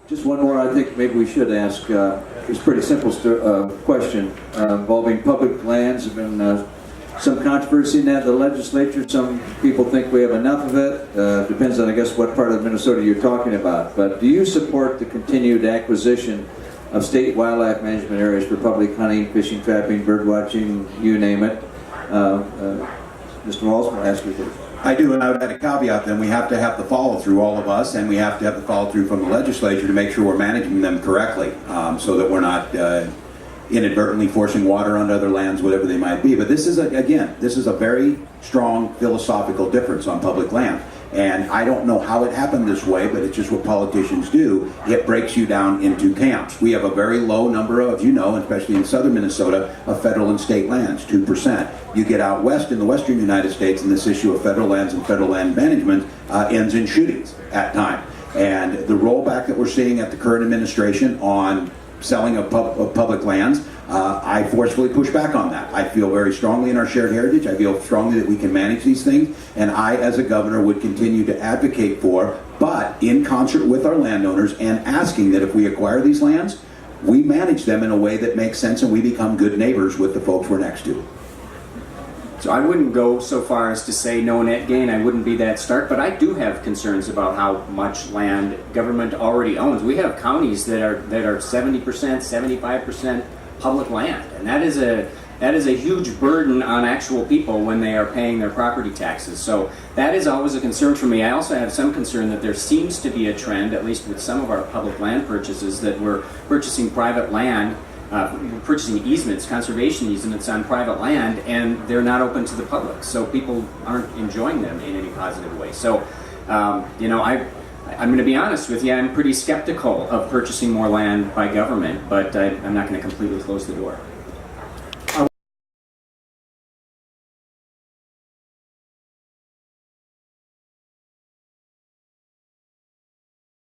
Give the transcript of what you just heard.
Just one more I think maybe we should ask. It's a pretty simple question involving public lands. There's been some controversy in that the legislature. Some people think we have enough of it. Depends on, I guess, what part of Minnesota you're talking about. But do you support the continued acquisition of state wildlife management areas for public hunting, fishing, trapping, bird watching, you name it? Mr. Walz, I'll ask you first. I do, and I would add a caveat then. We have to have the follow-through, all of us, and we have to have the follow-through from the legislature to make sure we're managing them correctly, so that we're not inadvertently forcing water onto other lands, whatever they might be. But this is, again, this is a very strong philosophical difference on public land. And I don't know how it happened this way, but it's just what politicians do. It breaks you down into camps. We have a very low number of, you know, especially in southern Minnesota, of federal and state lands, 2%. You get out west in the western United States, and this issue of federal lands and federal land management ends in shootings at time. And the rollback that we're seeing at the current administration on selling of public lands, I forcefully push back on that. I feel very strongly in our shared heritage. I feel strongly that we can manage these things, and I, as a governor, would continue to advocate for, but in concert with our landowners, and asking that if we acquire these lands, we manage them in a way that makes sense and we become good neighbors with the folks we're next to. So I wouldn't go so far as to say no net gain. I wouldn't be that stark, but I do have concerns about how much land government already owns. We have counties that are 70%, 75% public land, and that is a huge burden on actual people when they are paying their property taxes. So that is always a concern for me. I also have some concern that there seems to be a trend, at least with some of our public land purchases, that we're purchasing private land. Purchasing easements, conservation easements on private land, and they're not open to the public, so people aren't enjoying them in any positive way. So, you know, I'm going to be honest with you, I'm pretty skeptical of purchasing more land by government, but I'm not going to completely close the door.